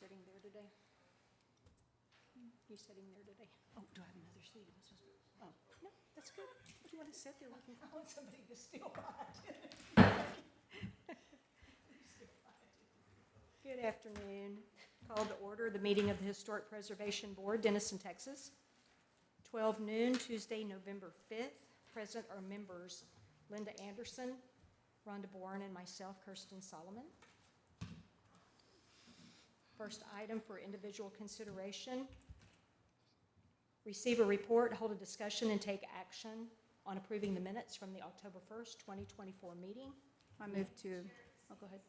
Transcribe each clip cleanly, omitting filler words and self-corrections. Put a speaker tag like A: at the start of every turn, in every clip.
A: sitting there today? You sitting there today? Oh, do I have another seat? Oh, no, that's good. If you want to sit there, we can. I want somebody to steal mine. Good afternoon. Call to order the meeting of the Historic Preservation Board, Denison, Texas. 12 noon, Tuesday, November 5th. Present are members Linda Anderson, Rhonda Bourne, and myself, Kirsten Solomon. First item for individual consideration. Receive a report, hold a discussion, and take action on approving the minutes from the October 1st, 2024 meeting.
B: I move to,
A: Oh, go ahead.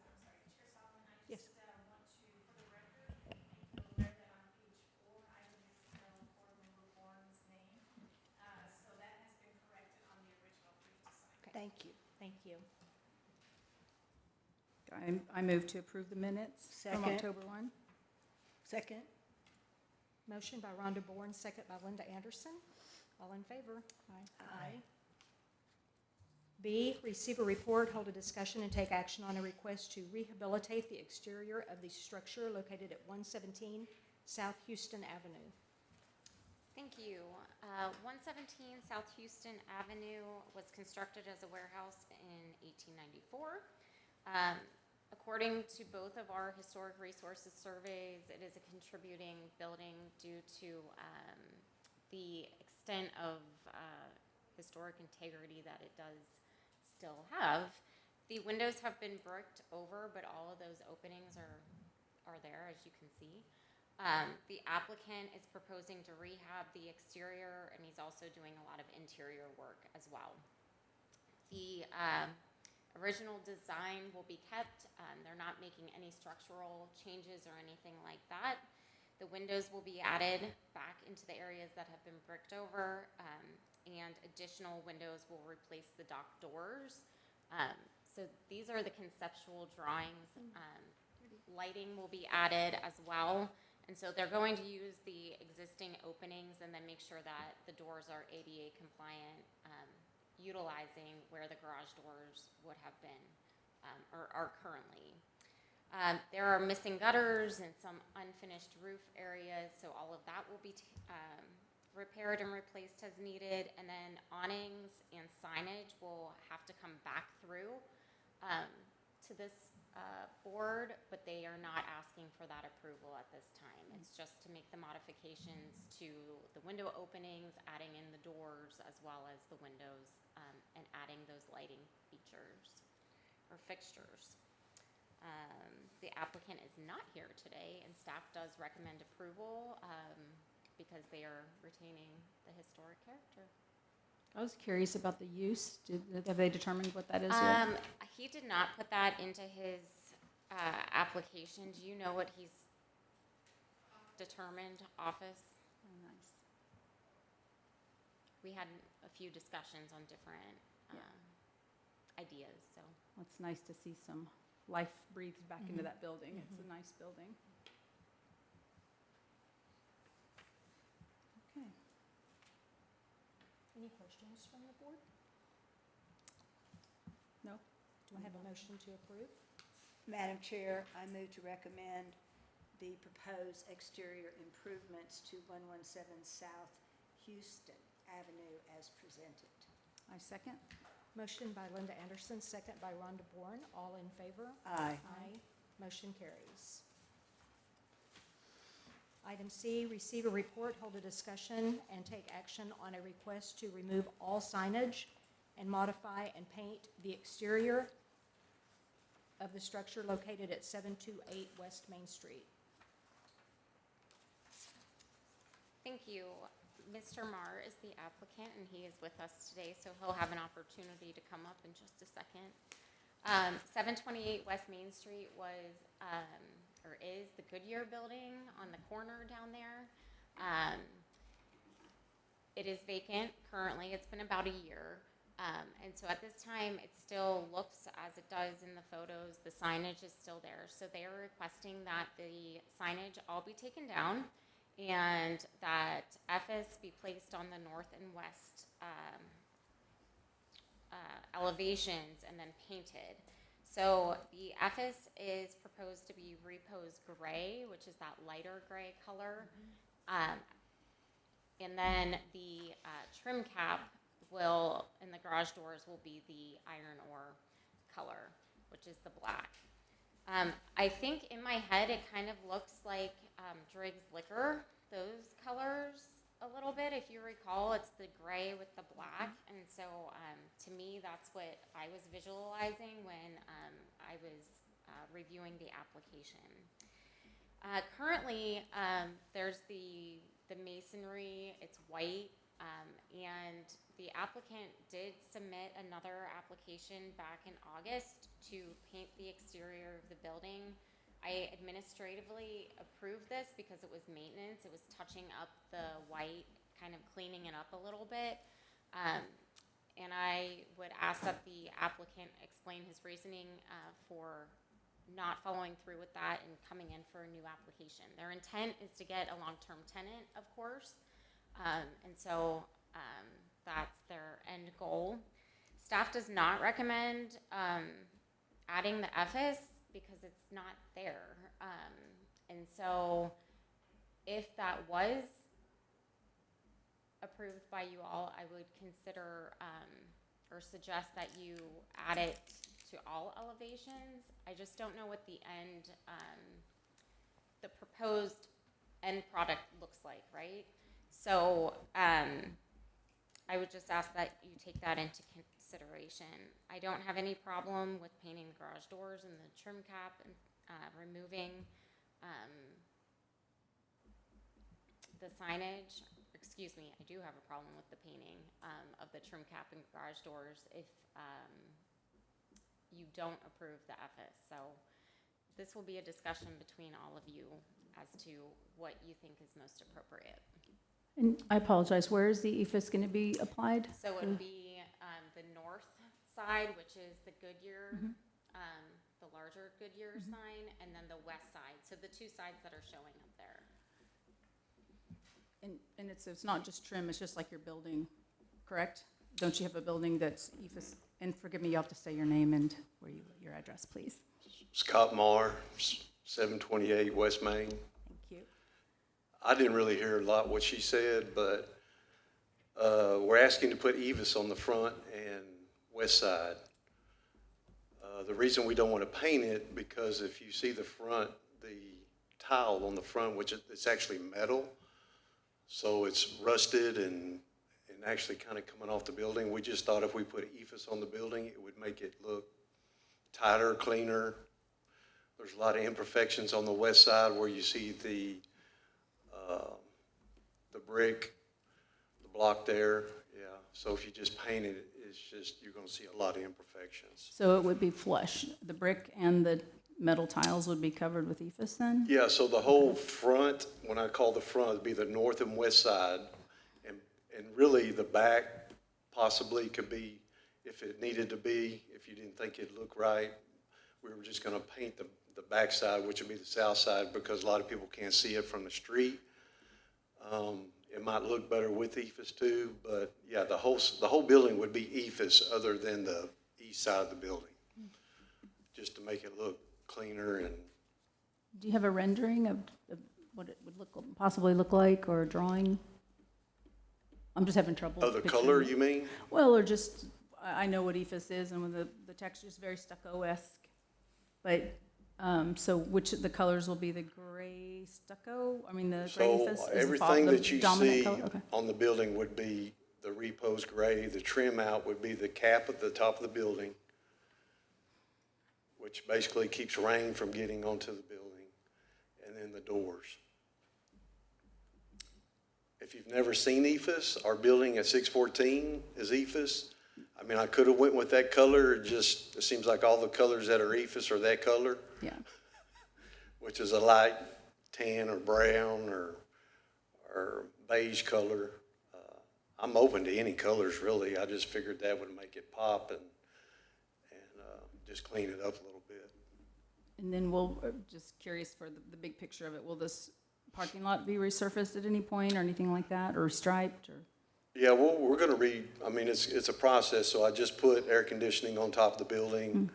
C: Chair Solomon, I
A: Yes.
C: just want to, for the record, make you aware that on page 4, I misspelled board member Bourne's name. So that has been corrected on the original for you to sign.
A: Thank you. Thank you.
B: I move to approve the minutes from
A: Second.
B: October 1.
A: Second. Motion by Rhonda Bourne, second by Linda Anderson. All in favor? Aye. B, receive a report, hold a discussion, and take action on a request to rehabilitate the exterior of the structure located at 117 South Houston Avenue.
D: Thank you. 117 South Houston Avenue was constructed as a warehouse in 1894. According to both of our historic resources surveys, it is a contributing building due to the extent of historic integrity that it does still have. The windows have been bricked over, but all of those openings are there, as you can see. The applicant is proposing to rehab the exterior, and he's also doing a lot of interior work as well. The original design will be kept. They're not making any structural changes or anything like that. The windows will be added back into the areas that have been bricked over, and additional windows will replace the dock doors. So these are the conceptual drawings. Lighting will be added as well. And so they're going to use the existing openings and then make sure that the doors are ADA compliant, utilizing where the garage doors would have been or are currently. There are missing gutters and some unfinished roof areas, so all of that will be repaired and replaced as needed. And then awnings and signage will have to come back through to this board, but they are not asking for that approval at this time. It's just to make the modifications to the window openings, adding in the doors as well as the windows, and adding those lighting features or fixtures. The applicant is not here today, and staff does recommend approval because they are retaining the historic character.
B: I was curious about the use. Have they determined what that is yet?
D: He did not put that into his application. Do you know what he's determined office?
B: Oh, nice.
D: We had a few discussions on different ideas. So
B: Well, it's nice to see some life breathed back into that building. It's a nice building. Okay.
A: Any questions from the board?
B: No?
A: Do I have a motion to approve?
E: Madam Chair, I move to recommend the proposed exterior improvements to 117 South Houston Avenue as presented.
B: I second.
A: Motion by Linda Anderson, second by Rhonda Bourne. All in favor?
E: Aye.
A: Aye. Motion carries. Item C, receive a report, hold a discussion, and take action on a request to remove all signage and modify and paint the exterior of the structure located at 728 West Main Street.
D: thank you. Mr. Marr is the applicant, and he is with us today, so he'll have an opportunity to come up in just a second. 728 West Main Street was, or is, the Goodyear building on the corner down there. It is vacant currently. It's been about a year. And so at this time, it still looks as it does in the photos. The signage is still there. So they are requesting that the signage all be taken down and that FS be placed on the north and west elevations and then painted. So the EFIS is proposed to be repose gray, which is that lighter gray color. And then the trim cap will, in the garage doors, will be the iron ore color, which is the black. I think in my head it kind of looks like Driggs Liquor, those colors a little bit. If you recall, it's the gray with the black, and so to me that's what I was visualizing when I was reviewing the application. Currently, there's the masonry, it's white, and the applicant did submit another application back in August to paint the exterior of the building. I administratively approved this because it was maintenance. It was touching up the white, kind of cleaning it up a little bit. And I would ask that the applicant explain his reasoning for not following through with that and coming in for a new application. Their intent is to get a long-term tenant, of course, and so that's their end goal. Staff does not recommend adding the EFIS because it's not there. And so if that was approved by you all, I would consider or suggest that you add it to all elevations. I just don't know what the proposed end product looks like, right? So I would just ask that you take that into consideration. I don't have any problem with painting the garage doors and the trim cap and removing the signage. Excuse me, I do have a problem with the painting of the trim cap and garage doors if you don't approve the EFIS. So this will be a discussion between all of you as to what you think is most appropriate.
B: And I apologize, where is the EFIS going to be applied?
D: So it would be the north side, which is the Goodyear, the larger Goodyear sign, and then the west side. So the two sides that are showing up there.
B: And it's not just trim, it's just like your building, correct? Don't you have a building that's EFIS? And forgive me, you have to say your name and your address, please.
F: Scott Marr, 728 West Main.
B: Thank you.
F: I didn't really hear a lot what she said, but we're asking to put EVIS on the front and west side. The reason we don't want to paint it, because if you see the front, the tile on the front, which it's actually metal, so it's rusted and actually kind of coming off the building. We just thought if we put EVIS on the building, it would make it look tighter, cleaner. There's a lot of imperfections on the west side where you see the brick, the block there. Yeah. So if you just paint it, it's just, you're going to see a lot of imperfections.
B: So it would be flush. The brick and the metal tiles would be covered with EFIS then?
F: Yeah, so the whole front, when I call the front, it'd be the north and west side. And really the back possibly could be, if it needed to be, if you didn't think it'd look right, we were just going to paint the back side, which would be the south side, because a lot of people can't see it from the street. It might look better with EFIS too, but yeah, the whole building would be EFIS other than the east side of the building, just to make it look cleaner. And
B: Do you have a rendering of what it would possibly look like, or a drawing? I'm just having trouble.
F: oh, the
B: picturing
F: color
B: it.
F: you mean?
B: Well, or just, I know what EFIS is, and when the texture is very stucco-esque. But, so which of the colors will be the gray stucco? I mean, the gray
F: So
B: EFIS? Is
F: everything
B: the
F: that you
B: dominant
F: see
B: color? Okay.
F: on the building would be the repose gray. The trim out would be the cap at the top of the building, which basically keeps rain from getting onto the building, and then the doors. If you've never seen EFIS, our building at 614 is EFIS. I mean, I could have went with that color. It seems like all the colors that are EFIS are that color,
B: Yeah.
F: which is a light tan or brown or beige color. I'm open to any colors, really. I just figured that would make it pop and just clean it up a little bit.
B: And then we'll, just curious for the big picture of it, will this parking lot be resurfaced at any point or anything like that, or striped, or?
F: Yeah, well, we're going to I mean, it's a process, so I just put air conditioning on top of the building.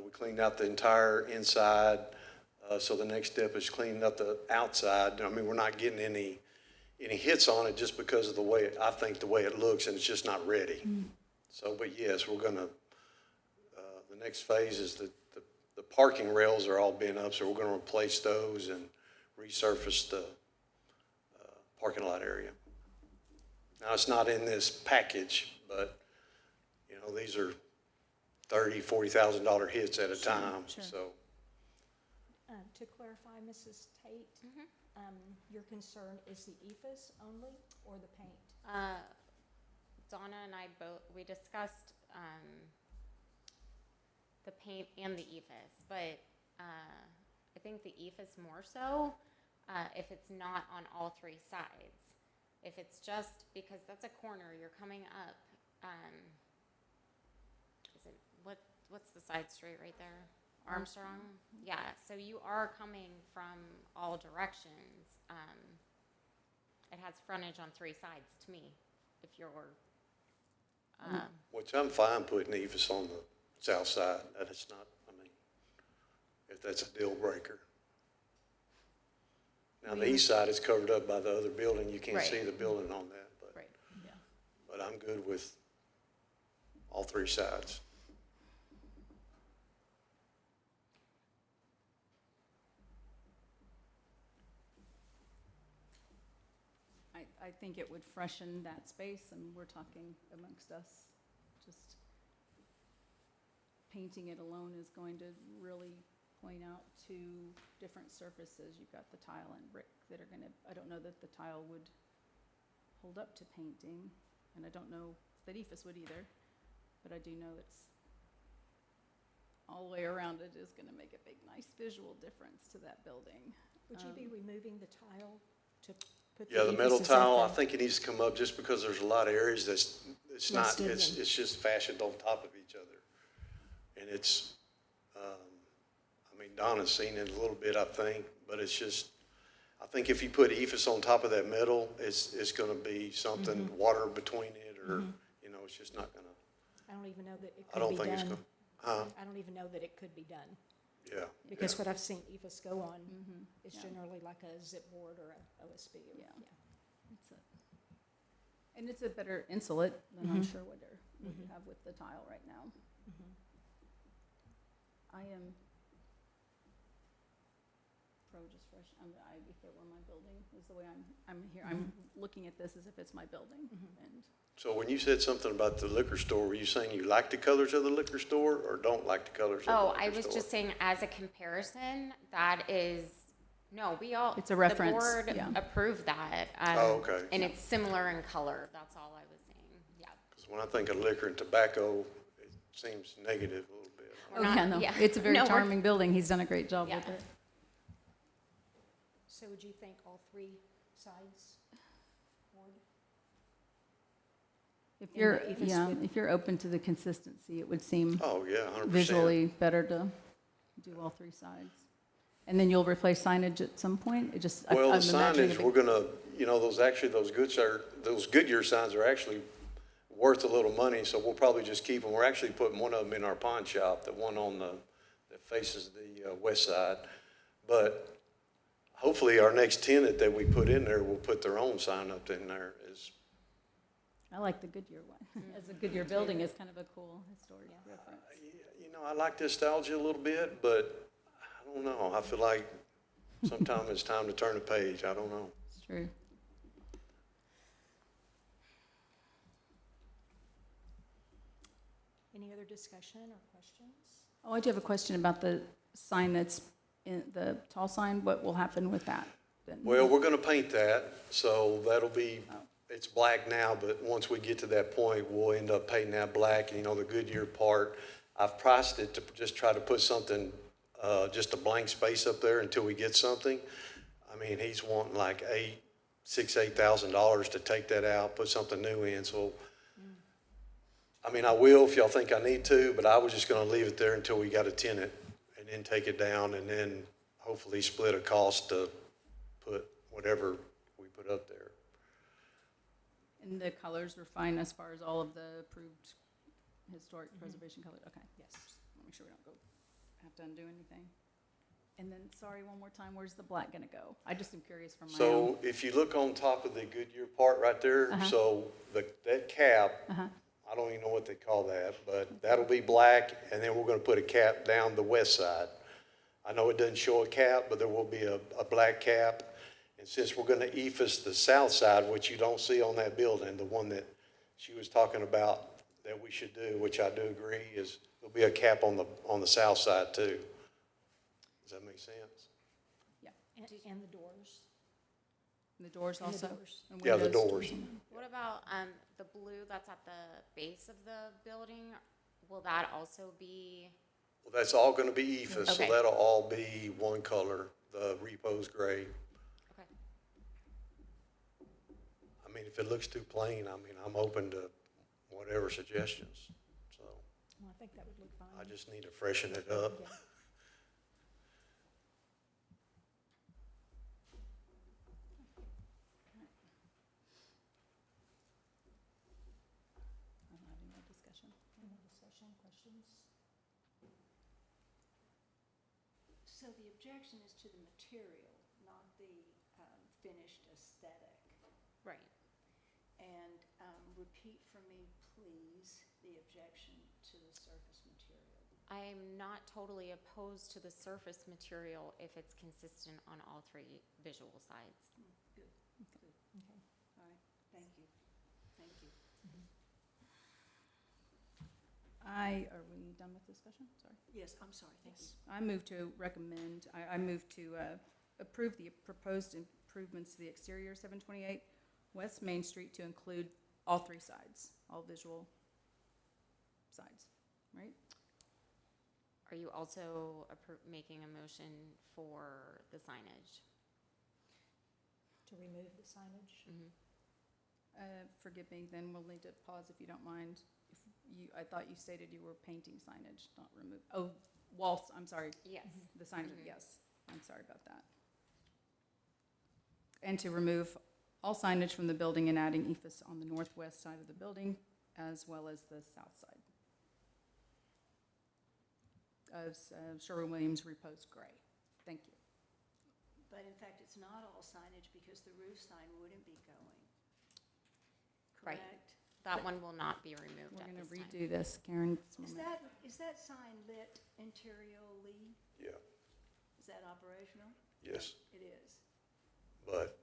F: We We cleaned out the entire inside, so the next step is cleaning up the outside. I mean, we're not getting any hits on it just because of the way, I think the way it looks, and it's just not ready. So, but yes, we're gonna, the next phase is the parking rails are all bent up, so we're gonna replace those and resurface the parking lot area. Now, it's not in this package, but, you know, these are $30,000-$40,000 hits at a time,
B: sure.
F: so.
A: To clarify, Mrs. Tate, your concern is the ephes only or the paint?
D: Donna and I we discussed the paint and the ephes, but I think the ephes more so if it's not on all three sides. If it's just, because that's a corner, you're coming up, what's the side street right there? Armstrong? Yeah, so you are coming from all directions. It has frontage on three sides to me, if you're,
F: Which I'm fine putting ephes on the south side, that is not, I mean, if that's a deal breaker. Now, the east side is covered up by the other building, you can't see
D: Right.
F: the building on that, but,
B: Right, yeah.
F: but I'm good with all three sides.
B: I think it would freshen that space, and we're talking amongst us, just painting it alone is going to really point out two different surfaces. You've got the tile and brick that are gonna, I don't know that the tile would hold up to painting, and I don't know that ephes would either, but I do know it's all the way around it is gonna make a big, nice visual difference to that building.
A: Would you be removing the tile to put the
F: Yeah, the metal
A: ephes
F: tile, I
A: up there?
F: think it needs to come up just because there's a lot of areas it's not,
A: Nested in.
F: it's just fashioned on top of each other. And it's, I mean, Donna's seen it a little bit, I think, but it's just, I think if you put ephes on top of that metal, it's gonna be something, water between it, or, you know, it's just not gonna,
A: I don't even know that it
F: I
A: could
F: don't
A: be
F: think it's
A: done.
F: gonna,
A: I don't even know that it could be done,
F: yeah.
A: because what I've seen ephes go on is
B: Yeah.
A: generally like a zip board or a OSB. Or-
B: Yeah. And it's a better insulate than I'm sure what you have with the tile right now. I am pro just fresh, if it were my building, is the way I'm here, I'm looking at this as if it's my building, and
F: So when you said something about the liquor store, were you saying you like the colors of the liquor store, or don't like the colors of the liquor store?
D: I was just saying as a comparison, that is, no, we all.
B: It's a reference,
D: The board
B: yeah.
D: approved that.
F: Oh, okay.
D: And it's similar in color, that's all I was saying, yeah.
F: 'Cause when I think of liquor and tobacco, it seems negative a little bit.
D: We're
B: oh,
D: not-
B: yeah, no,
D: yeah.
B: it's a very
D: No, we're-
B: charming building, he's done a great job with
D: Yeah.
B: it.
A: So would you think all three sides would?
B: If
A: And
B: you're,
A: the ephes
B: yeah,
A: would-
B: if you're open to the consistency, it would seem
F: Oh, yeah, 100%.
B: visually better to do all three sides. And then you'll replace signage at some point? It just,
F: Well, the
B: I'm imagining a
F: signage,
B: big-
F: we're gonna, you know, those Goodyear signs are actually worth a little money, so we'll probably just keep them. We're actually putting one of them in our pawn shop, the one on that faces the west side. But hopefully our next tenant that we put in there will put their own sign up in there.
B: I like the Goodyear one. As a Goodyear building is kind of a cool historic reference.
F: You know, I like nostalgia a little bit, but I don't know. I feel like sometimes it's time to turn the page. I don't know.
B: It's true.
A: Any other discussion or questions?
B: Oh, I do have a question about the sign that's in, the tall sign. What will happen with that then?
F: Well, we're gonna paint that, so that'll be, it's black now, but once we get to that point, we'll end up painting that black. And, you know, the Goodyear part, I've priced it to just try to put something, just a blank space up there until we get something. I mean, he's wanting like $8,000 to take that out, put something new in, so. I mean, I will if y'all think I need to, but I was just gonna leave it there until we got a tenant and then take it down and then hopefully split a cost to put whatever we put up there.
B: And the colors were fine as far as all of the approved historic preservation colors? Okay.
A: Yes.
B: Just wanna make sure we don't go have to undo anything. And then, sorry, one more time, where's the black gonna go? I just am curious from my own.
F: So if you look on top of the Goodyear part right there,
B: Uh-huh.
F: so that cap,
B: Uh-huh.
F: I don't even know what they call that, but that'll be black, and then we're gonna put a cap down the west side. I know it doesn't show a cap, but there will be a black cap. And since we're gonna ephes the south side, which you don't see on that building, the one that she was talking about that we should do, which I do agree, is there'll be a cap on the south side too. Does that make sense?
A: And the doors.
B: The doors
A: And the
B: also?
A: doors.
B: And
F: Yeah, the
B: windows,
F: doors.
D: What about, the blue that's at the base of the building? Will that also be,
F: Well, that's all gonna be ephes, so
D: Okay.
F: that'll all be one color, the repo's gray.
D: okay,
F: I mean, if it looks too plain, I mean, I'm open to whatever suggestions, so
A: Well, I think that would look fine.
F: I just need to freshen it up.
A: Yeah.
B: I don't have any more discussion.
A: Any more discussion, questions?
E: So the objection is to the material, not the finished aesthetic.
D: right.
E: And repeat for me, please, the objection to the surface material.
D: I'm not totally opposed to the surface material if it's consistent on all three visual sides.
E: Good, good.
A: Okay.
E: All right, thank you. Thank you.
B: Are we done with discussion? Sorry.
E: Yes, I'm sorry, thank you.
B: I move to recommend, I move to approve the proposed improvements to the exterior 728 West Main Street to include all three sides, all visual sides, right?
D: Are you also making a motion for the signage?
A: To remove the signage?
B: Forgive me, then we'll need to pause if you don't mind. I thought you stated you were painting signage, not remove, walls, I'm sorry,
D: Yes.
B: the signage, yes, I'm sorry about that. And to remove all signage from the building and adding ephes on the northwest side of the building as well as the south side of Sherwin-Williams Repose Gray. Thank you.
E: But in fact, it's not all signage because the roof sign wouldn't be going.
D: Right.
E: Correct?
D: That one will not be removed
B: We're
D: at
B: gonna
D: this time.
B: redo this, Karen.
E: Is that sign lit interiorly?
F: Yeah,
E: Is that operational?
F: yes,
E: It is.
F: but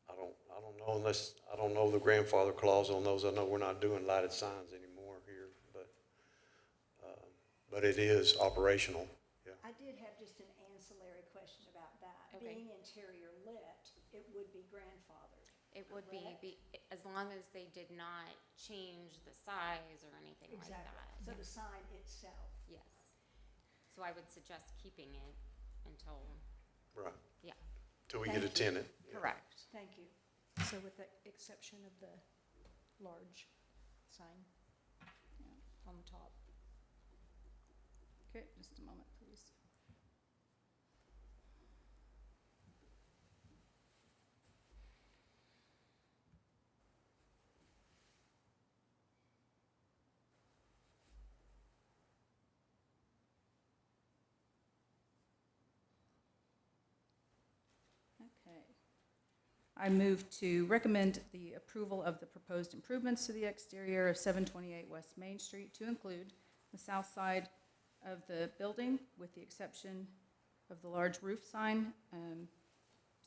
F: I don't know unless, I don't know the grandfather clause on those. I know we're not doing lighted signs anymore here, but it is operational, yeah.
E: I did have just an ancillary question about that.
D: Okay.
E: Being interior lit, it would be grandfathered.
D: It would
E: Correct.
D: be, as long as they did not change the size or anything like that.
E: So the sign itself.
D: Yes. So I would suggest keeping it until,
F: Right.
D: yeah,
F: Till we get a
E: Thank you.
F: tenant. yeah.
D: correct.
E: Thank you.
A: So with the exception of the large sign on the top.
B: Okay, just a moment, please. Okay. I move to recommend the approval of the proposed improvements to the exterior of 728 West Main Street to include the south side of the building with the exception of the large roof sign,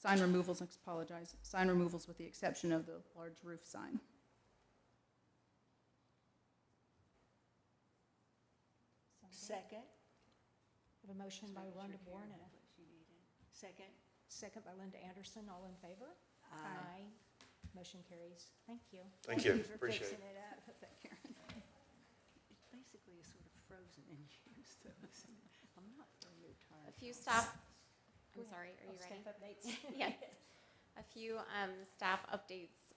B: sign removals, sign removals with the exception of the large roof sign.
E: Second.
A: We have a motion by Rhonda Bourne and a
E: Second.
A: second by Linda Anderson. All in favor?
E: Aye.
A: Motion carries. Thank you.
F: Thank you,
E: for
F: appreciate
E: fixing
F: it.
E: it up. It basically is sort of frozen in use, though, isn't it? I'm not very retired.
D: A few staff,
A: Go
D: I'm
A: ahead.
D: sorry, are you ready?
A: Staff updates?
D: Yes. A few staff updates.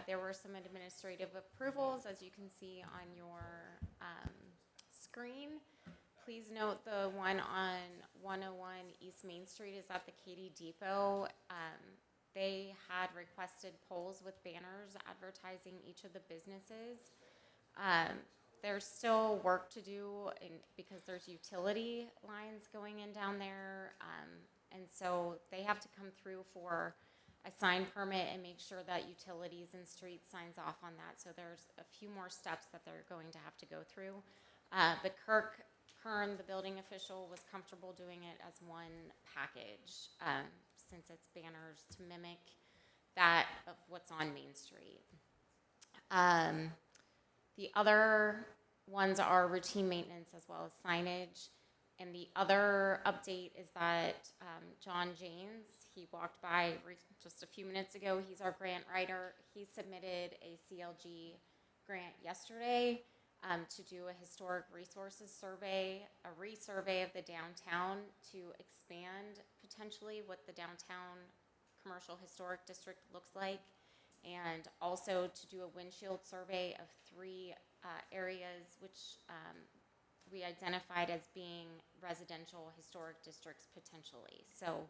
D: There were some administrative approvals, as you can see on your screen. Please note the one on 101 East Main Street is at the Katy Depot. They had requested poles with banners advertising each of the businesses. there's still work to do because there's utility lines going in down there. And so they have to come through for a sign permit and make sure that utilities and streets signs off on that. So there's a few more steps that they're going to have to go through. But Kirk Kern, the building official, was comfortable doing it as one package, since it's banners to mimic that of what's on Main Street. The other ones are routine maintenance as well as signage. And the other update is that John James, he walked by just a few minutes ago. He's our grant writer. He submitted a CLG grant yesterday to do a historic resources survey, a resurvey of the downtown to expand potentially what the downtown commercial historic district looks like, and also to do a windshield survey of 3 areas which we identified as being residential historic districts potentially. So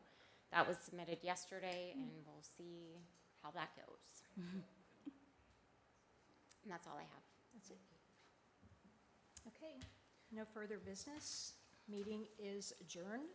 D: that was submitted yesterday, and we'll see how that goes. And that's all I have.
A: That's it. Okay, no further business. Meeting is adjourned.